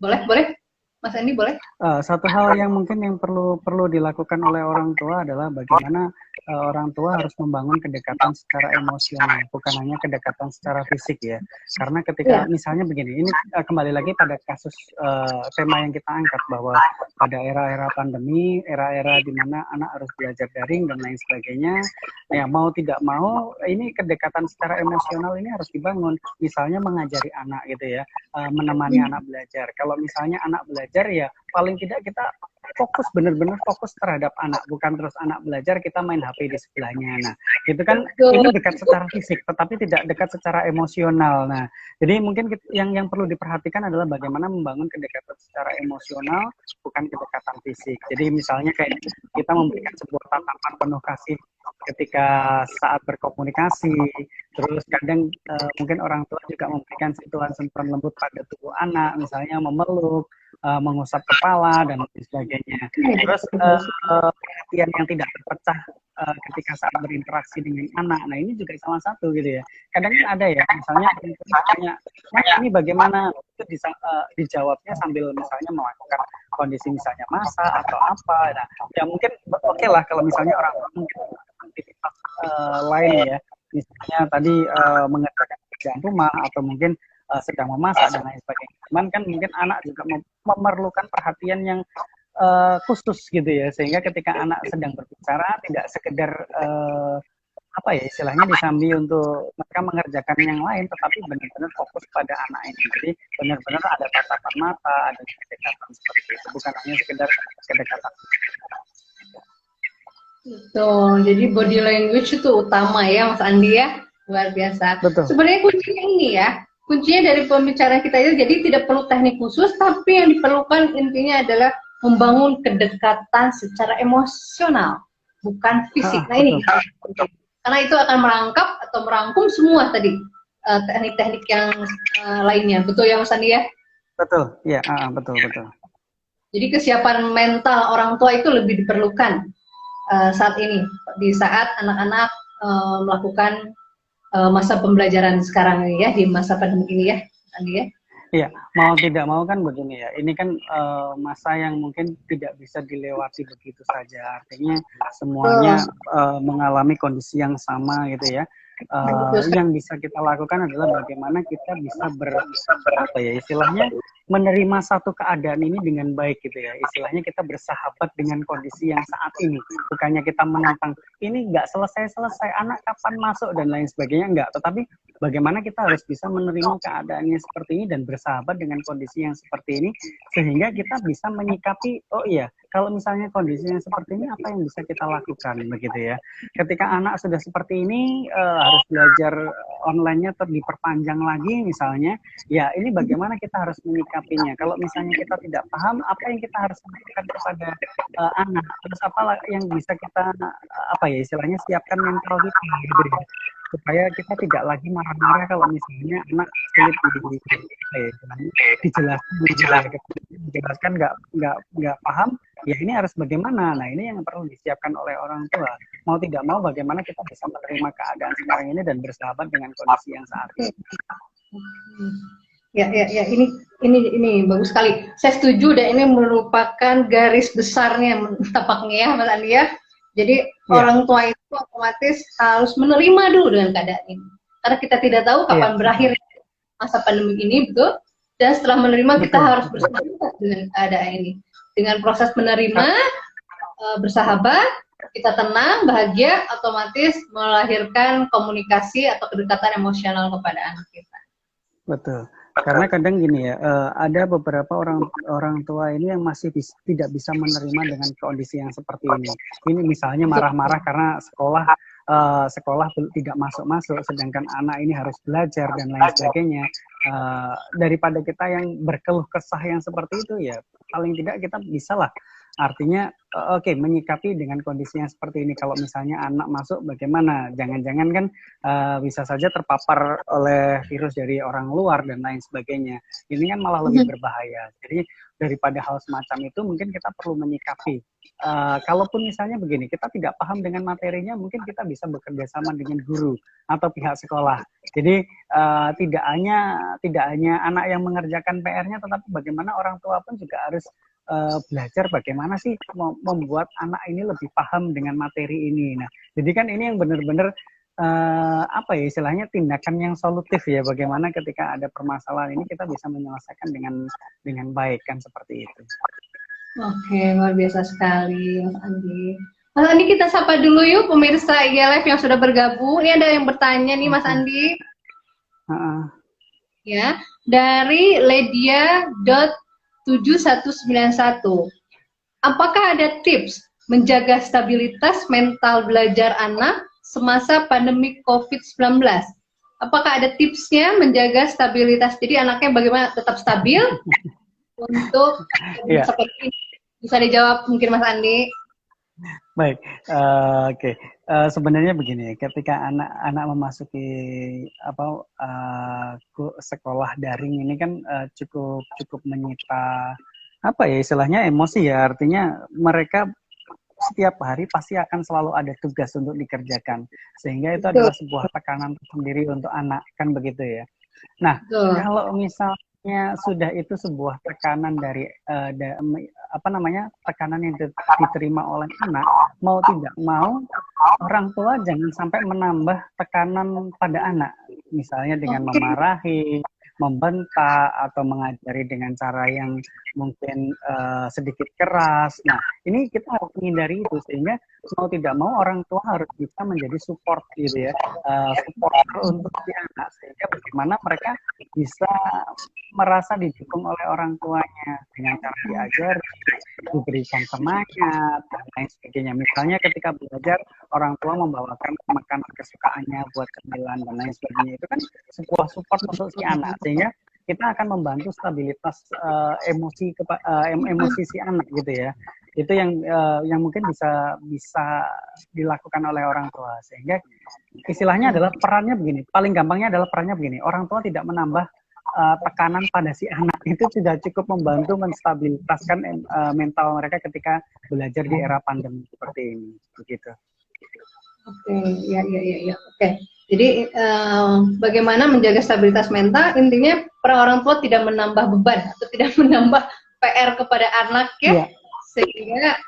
boleh Mas Andi boleh. Satu hal yang mungkin yang perlu dilakukan oleh orang tua adalah bagaimana orang tua harus membangun kedekatan secara emosional, bukan hanya kedekatan secara fisik ya. Karena ketika misalnya begini, ini kembali lagi pada kasus tema yang kita angkat bahwa pada era-era pandemi, era-era di mana anak harus belajar daring dan lain sebagainya, ya mau tidak mau ini kedekatan secara emosional ini harus dibangun. Misalnya mengajari anak gitu ya, menemani anak belajar. Kalau misalnya anak belajar ya paling tidak kita fokus, benar-benar fokus terhadap anak, bukan terus anak belajar kita main HP di sebelahnya. Nah, itu kan ini dekat secara fisik, tetapi tidak dekat secara emosional. Nah, jadi mungkin yang perlu diperhatikan adalah bagaimana membangun kedekatan secara emosional, bukan kedekatan fisik. Jadi misalnya kayak kita memberikan sebuah tatapan penuh kasih ketika saat berkomunikasi, terus kadang mungkin orang tua juga memberikan sentuhan-sentuhan lembut pada tubuh anak, misalnya memeluk, mengusap kepala dan lain sebagainya. Terus perhatian yang tidak terpecah ketika saat berinteraksi dengan anak. Nah ini juga salah satu gitu ya. Kadang kan ada ya, misalnya tanya, ini bagaimana? Itu dijawabnya sambil misalnya melakukan kondisi misalnya masak atau apa. Nah ya mungkin oke lah kalau misalnya orang mungkin aktivitas lain ya, misalnya tadi mengerjakan pekerjaan rumah atau mungkin sedang memasak dan lain sebagainya. Cuman kan mungkin anak juga memerlukan perhatian yang khusus gitu ya, sehingga ketika anak sedang berbicara tidak sekedar apa ya istilahnya disambi untuk mereka mengerjakan yang lain, tetapi benar-benar fokus pada anak ini. Jadi benar-benar ada tatapan mata, ada kedekatan seperti itu, bukan hanya sekedar kedekatan. Betul, jadi body language itu utama ya Mas Andi ya, luar biasa. Betul. Sebenarnya kuncinya ini ya, kuncinya dari pembicaraan kita itu jadi tidak perlu teknik khusus, tapi yang diperlukan intinya adalah membangun kedekatan secara emosional, bukan fisik. Nah ini, karena itu akan merangkap atau merangkum semua tadi teknik-teknik yang lainnya. Betul ya Mas Andi ya? Betul, ya, betul. Jadi kesiapan mental orang tua itu lebih diperlukan saat ini, di saat anak-anak melakukan masa pembelajaran sekarang ini ya, di masa pandemi ini ya, Andi ya. Iya, mau tidak mau kan begini ya, ini kan masa yang mungkin tidak bisa dilewati begitu saja, artinya semuanya mengalami kondisi yang sama gitu ya. Yang bisa kita lakukan adalah bagaimana kita bisa apa ya istilahnya menerima satu keadaan ini dengan baik gitu ya, istilahnya kita bersahabat dengan kondisi yang saat ini, bukannya kita menantang ini nggak selesai anak kapan masuk dan lain sebagainya, enggak, tetapi bagaimana kita harus bisa menerima keadaannya seperti ini dan bersahabat dengan kondisi yang seperti ini, sehingga kita bisa menyikapi, oh iya kalau misalnya kondisinya seperti ini apa yang bisa kita lakukan begitu ya. Ketika anak sudah seperti ini harus belajar online-nya atau diperpanjang lagi misalnya, ya ini bagaimana kita harus menyikapinya. Kalau misalnya kita tidak paham apa yang kita harus lakukan kepada anak, terus apa yang bisa kita apa ya istilahnya siapkan mental kita gitu ya, supaya kita tidak lagi marah-marah kalau misalnya anak sulit dijelaskan nggak paham, ya ini harus bagaimana. Nah ini yang perlu disiapkan oleh orang tua. Mau tidak mau bagaimana kita bisa menerima keadaan sekarang ini dan bersahabat dengan kondisi yang saat ini. Ya, ini bagus sekali. Saya setuju dan ini merupakan garis besarnya tampaknya ya Mas Andi ya. Jadi orang tua itu otomatis harus menerima dulu dengan keadaan ini. Karena kita tidak tahu kapan berakhir masa pandemi ini, betul? Dan setelah menerima kita Betul, harus betul. bersahabat dengan keadaan ini. Dengan proses menerima, bersahabat, kita tenang, bahagia, otomatis melahirkan komunikasi atau kedekatan emosional kepada anak kita. Betul. Karena kadang gini ya, ada beberapa orang tua ini yang masih tidak bisa menerima dengan kondisi yang seperti ini. Ini misalnya marah-marah karena sekolah tidak masuk-masuk, sedangkan anak ini harus belajar dan lain sebagainya. Daripada kita yang berkeluh kesah yang seperti itu, ya paling tidak kita bisa lah. Artinya, oke, menyikapi dengan kondisi yang seperti ini. Kalau misalnya anak masuk, bagaimana? Jangan-jangan kan bisa saja terpapar oleh virus dari orang luar dan lain sebagainya. Ini kan malah lebih berbahaya. Jadi daripada hal semacam itu, mungkin kita perlu menyikapi. Kalaupun misalnya begini, kita tidak paham dengan materinya, mungkin kita bisa bekerja sama dengan guru atau pihak sekolah. Jadi tidak hanya anak yang mengerjakan PR-nya, tetapi bagaimana orang tua pun juga harus belajar bagaimana sih membuat anak ini lebih paham dengan materi ini. Nah, jadi kan ini yang benar-benar apa ya istilahnya tindakan yang solutif ya. Bagaimana ketika ada permasalahan ini kita bisa menyelesaikan dengan baik kan seperti itu. Oke, luar biasa sekali Mas Andi. Mas Andi, kita sapa dulu yuk pemirsa IG Live yang sudah bergabung. Ini ada yang bertanya nih Mas Andi. Ya, dari Ledia.7191. Apakah ada tips menjaga stabilitas mental belajar anak semasa pandemi COVID-19? Apakah ada tipsnya menjaga stabilitas? Jadi anaknya bagaimana tetap stabil untuk seperti ini? Bisa dijawab mungkin Mas Andi. Baik, oke. Sebenarnya begini, ketika anak-anak memasuki sekolah daring ini kan cukup menyita apa ya istilahnya emosi ya. Artinya mereka setiap hari pasti akan selalu ada tugas untuk dikerjakan, sehingga itu adalah sebuah tekanan tersendiri untuk anak, kan begitu ya. Nah, kalau misalnya sudah itu sebuah tekanan dari tekanan yang diterima oleh anak, mau tidak mau orang tua jangan sampai menambah tekanan pada anak, misalnya dengan memarahi, membentak atau mengajari dengan cara yang mungkin sedikit keras. Nah, ini kita harus menghindari itu, sehingga mau tidak mau orang tua harus bisa menjadi support gitu ya, support untuk si anak, sehingga bagaimana mereka bisa merasa didukung oleh orang tuanya dengan cara diajar, diberikan semangat dan lain sebagainya. Misalnya ketika belajar orang tua membawakan makanan kesukaannya buat cemilan dan lain sebagainya, itu kan sebuah support untuk si anak, sehingga kita akan membantu stabilitas emosi si anak gitu ya. Itu yang mungkin bisa dilakukan oleh orang tua, sehingga istilahnya adalah perannya begini, paling gampangnya adalah perannya begini, orang tua tidak menambah tekanan pada si anak, itu sudah cukup membantu menstabilitaskan mental mereka ketika belajar di era pandemi seperti ini, begitu. Oke, ya. Oke. Jadi bagaimana menjaga stabilitas mental? Intinya para orang tua tidak menambah beban atau tidak menambah PR kepada anak ya, sehingga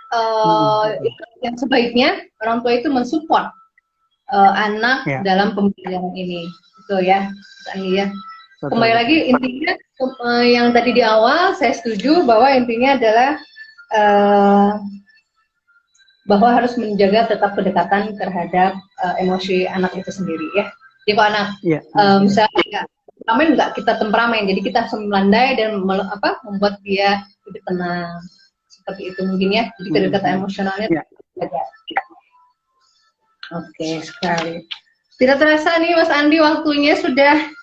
yang sebaiknya orang tua itu mensupport anak dalam pembelajaran ini, betul ya, ya. Kembali lagi intinya yang tadi di awal saya setuju bahwa intinya adalah bahwa harus menjaga tetap kedekatan terhadap emosi anak itu sendiri ya. Jadi kalau anak misalnya nggak kita temperamen, jadi kita harus melandai dan membuat dia lebih tenang seperti itu mungkin ya. Jadi kedekatan emosionalnya terjaga. Oke sekali. Tidak terasa nih Mas Andi, waktunya sudah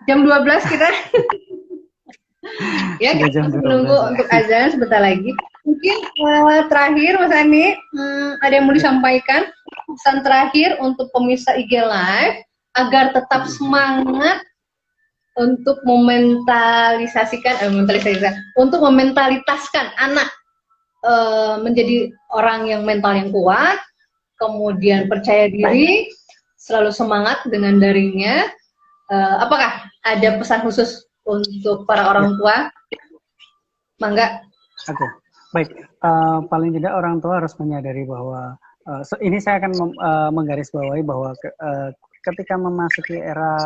jam 12 kita. Ya, kita menunggu untuk azan sebentar lagi. Mungkin terakhir Mas Andi, ada yang mau disampaikan? Pesan terakhir untuk pemirsa IG Live agar tetap semangat untuk untuk mementalitaskan anak menjadi orang yang mental yang kuat, kemudian percaya diri, selalu semangat dengan daringnya. Apakah ada pesan khusus untuk para orang tua? Mangga. Oke, baik. Paling tidak orang tua harus menyadari bahwa ini saya akan menggarisbawahi bahwa ketika memasuki era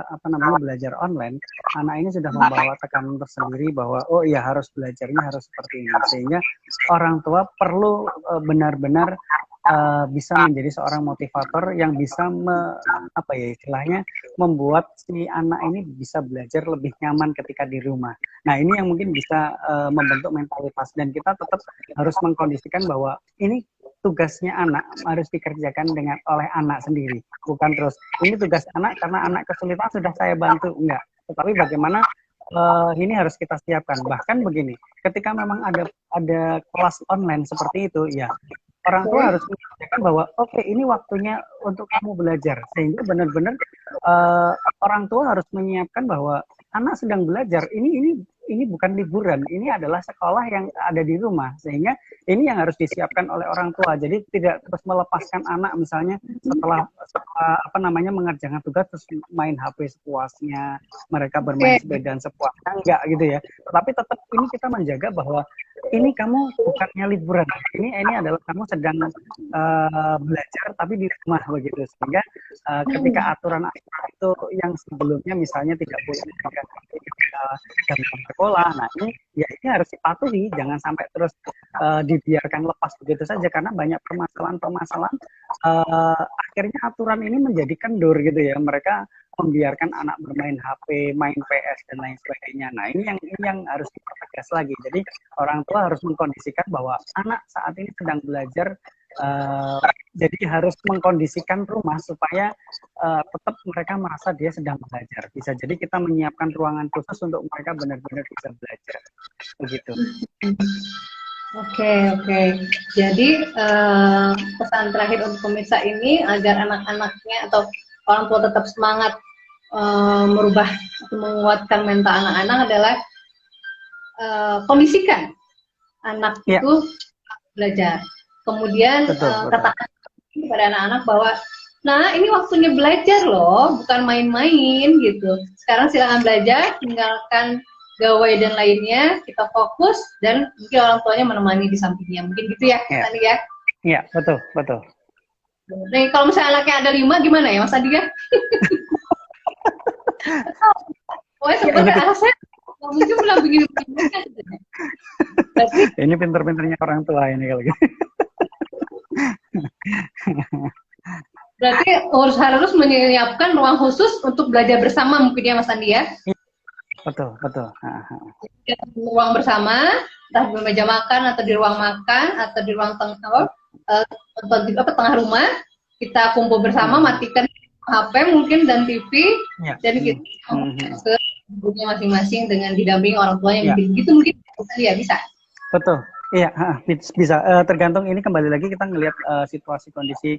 apa namanya belajar online, anak ini sudah membawa tekanan tersendiri bahwa oh iya harus belajarnya harus seperti ini, sehingga orang tua perlu benar-benar bisa menjadi seorang motivator yang bisa apa ya istilahnya membuat si anak ini bisa belajar lebih nyaman ketika di rumah. Nah ini yang mungkin bisa membentuk mentalitas, dan kita tetap harus mengkondisikan bahwa ini tugasnya anak harus dikerjakan oleh anak sendiri, bukan terus ini tugas anak karena anak kesulitan sudah saya bantu, enggak. Tetapi bagaimana ini harus kita siapkan. Bahkan begini, ketika memang ada kelas online seperti itu, ya orang tua harus menyampaikan bahwa oke, ini waktunya untuk kamu belajar, sehingga benar-benar orang tua harus menyiapkan bahwa anak sedang belajar, ini bukan liburan, ini adalah sekolah yang ada di rumah, sehingga ini yang harus disiapkan oleh orang tua. Jadi tidak terus melepaskan anak misalnya setelah apa namanya mengerjakan tugas terus main HP sepuasnya, mereka bermain sepeda sepuasnya, enggak gitu ya. Tetapi tetap ini kita menjaga bahwa ini kamu bukannya liburan, ini adalah kamu sedang belajar tapi di rumah begitu, sehingga ketika aturan-aturan itu yang sebelumnya misalnya tidak boleh jam sekolah, nah ini harus dipatuhi, jangan sampai terus dibiarkan lepas begitu saja, karena banyak permasalahan-permasalahan akhirnya aturan ini menjadi kendur gitu ya, mereka membiarkan anak bermain HP, main PS dan lain sebagainya. Nah ini yang harus dipertegas lagi. Jadi orang tua harus mengkondisikan bahwa anak saat ini sedang belajar, jadi harus mengkondisikan rumah supaya tetap mereka merasa dia sedang belajar. Bisa jadi kita menyiapkan ruangan khusus untuk mereka benar-benar bisa belajar. Begitu. Oke. Jadi pesan terakhir untuk pemirsa ini agar anak-anaknya atau orang tua tetap semangat merubah atau menguatkan mental anak-anak adalah kondisikan anak itu belajar. Kemudian katakan kepada anak-anak bahwa nah ini waktunya belajar loh, bukan main-main gitu. Sekarang silakan belajar, tinggalkan gawai dan lainnya, kita fokus dan mungkin orang tuanya menemani di sampingnya. Mungkin gitu ya, Andi ya? Iya, betul. Nih kalau misalnya anaknya ada 5 gimana ya Mas Andi ya? Pokoknya sebenarnya alasannya mungkin bilang begini. Ini pinter-pinternya orang tua ini kalau gitu. Berarti harus menyiapkan ruang khusus untuk belajar bersama mungkin ya Mas Andi ya? Betul. Ruang bersama, entah di meja makan atau di ruang makan atau di ruang tengah rumah, kita kumpul bersama, matikan HP mungkin dan TV, dan kita ke ibunya masing-masing dengan didampingi orang tuanya mungkin ya bisa. Betul. Iya, bisa. Tergantung, ini kembali lagi kita ngelihat situasi kondisi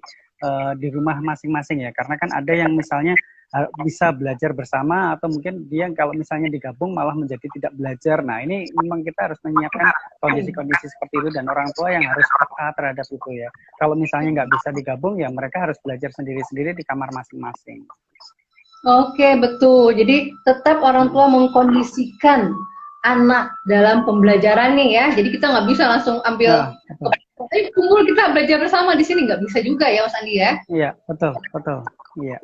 di rumah masing-masing ya. Karena kan ada yang misalnya bisa belajar bersama, atau mungkin dia kalau misalnya digabung malah menjadi tidak belajar. Nah ini memang kita harus menyiapkan kondisi-kondisi seperti itu, dan orang tua yang harus peka terhadap itu ya. Kalau misalnya nggak bisa digabung ya mereka harus belajar sendiri-sendiri di kamar masing-masing. Oke, betul. Jadi tetap orang tua mengkondisikan anak dalam pembelajarannya ya. Jadi kita nggak bisa langsung ambil kumpul kita belajar bersama di sini, nggak bisa juga ya Mas Andi ya. Iya, betul. Iya.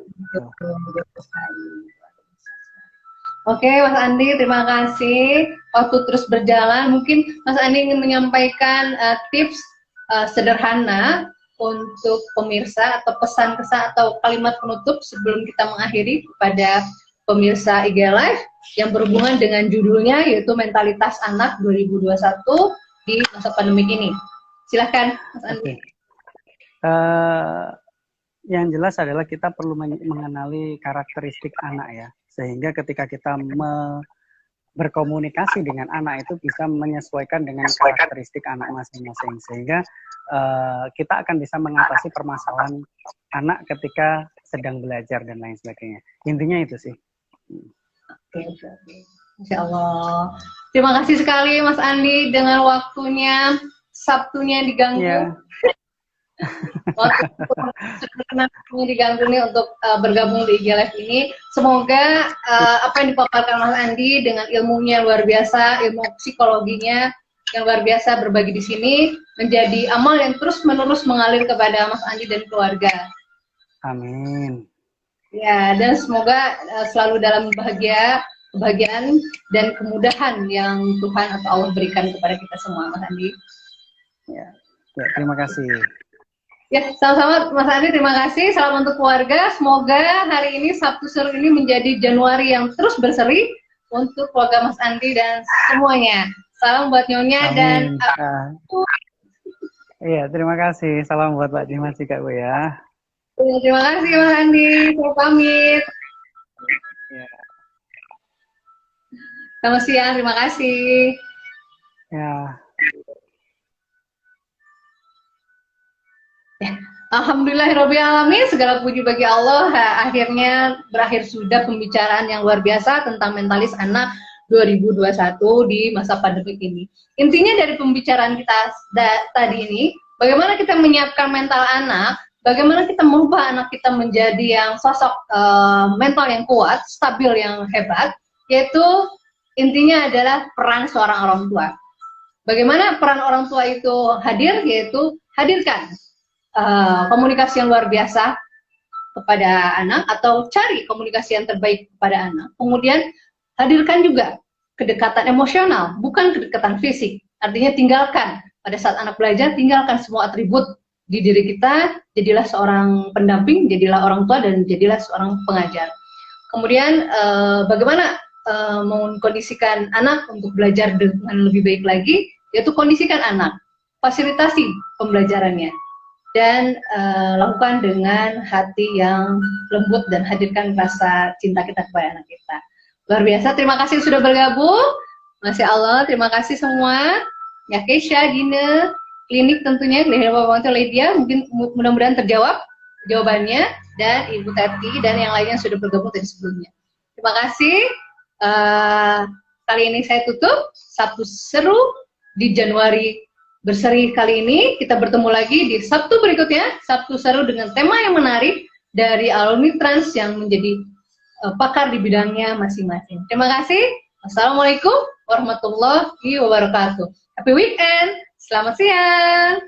Oke, Mas Andi, terima kasih. Waktu terus berjalan, mungkin Mas Andi ingin menyampaikan tips sederhana untuk pemirsa atau pesan-kesan atau kalimat penutup sebelum kita mengakhiri kepada pemirsa IG Live yang berhubungan dengan judulnya yaitu Mentalitas Anak 2021 di masa pandemik ini. Silahkan, Mas Andi. Yang jelas adalah kita perlu mengenali karakteristik anak ya, sehingga ketika kita berkomunikasi dengan anak itu bisa menyesuaikan dengan karakteristik anak masing-masing, sehingga kita akan bisa mengatasi permasalahan anak ketika sedang belajar dan lain sebagainya. Intinya itu sih. Insya Allah. Terima kasih sekali Mas Andi dengan waktunya, Sabtunya diganggu. Waktu diganggu nih untuk bergabung di IG Live ini. Semoga apa yang dipaparkan Mas Andi dengan ilmunya luar biasa, ilmu psikologinya yang luar biasa berbagi di sini menjadi amal yang terus menerus mengalir kepada Mas Andi dan keluarga. Amin. Ya, dan semoga selalu dalam kebahagiaan dan kemudahan yang Tuhan atau Allah berikan kepada kita semua, Mas Andi. Ya, ya terima kasih. Ya, sama-sama Mas Andi, terima kasih. Salam untuk keluarga. Semoga hari ini Sabtu Seru ini menjadi Januari yang terus berseri untuk keluarga Mas Andi dan semuanya. Salam buat Nyonya. Amin. Dan Iya, terima kasih. Salam buat Pak Dimas juga, Bu ya. terima kasih Mas Andi. Saya pamit. Ya. Selamat siang, terima kasih. Ya. Ya. Alhamdulillahirrahmanirrahim, segala puji bagi Allah. Akhirnya berakhir sudah pembicaraan yang luar biasa tentang mentalis anak 2021 di masa pandemi ini. Intinya dari pembicaraan kita tadi ini, bagaimana kita menyiapkan mental anak, bagaimana kita merubah anak kita menjadi yang sosok mental yang kuat, stabil yang hebat, yaitu intinya adalah peran seorang orang tua. Bagaimana peran orang tua itu hadir, yaitu hadirkan komunikasi yang luar biasa kepada anak atau cari komunikasi yang terbaik kepada anak. Kemudian hadirkan juga kedekatan emosional, bukan kedekatan fisik. Artinya tinggalkan pada saat anak belajar, tinggalkan semua atribut di diri kita, jadilah seorang pendamping, jadilah orang tua, dan jadilah seorang pengajar. Kemudian bagaimana mengkondisikan anak untuk belajar dengan lebih baik lagi, yaitu kondisikan anak, fasilitasi pembelajarannya, dan lakukan dengan hati yang lembut dan hadirkan rasa cinta kita kepada anak kita. Luar biasa, terima kasih sudah bergabung. Masya Allah, terima kasih semua. Ya, Keisha, Gina, klinik tentunya, Klinik Bapak Lydia, mungkin mudah-mudahan terjawab jawabannya, dan Ibu Tati, dan yang lainnya sudah bergabung tadi sebelumnya. Terima kasih. Kali ini saya tutup Sabtu Seru di Januari berseri kali ini. Kita bertemu lagi di Sabtu berikutnya, Sabtu Seru dengan tema yang menarik dari alumni Trans yang menjadi pakar di bidangnya masing-masing. Terima kasih. Assalamualaikum warahmatullahi wabarakatuh. Happy weekend. Selamat siang.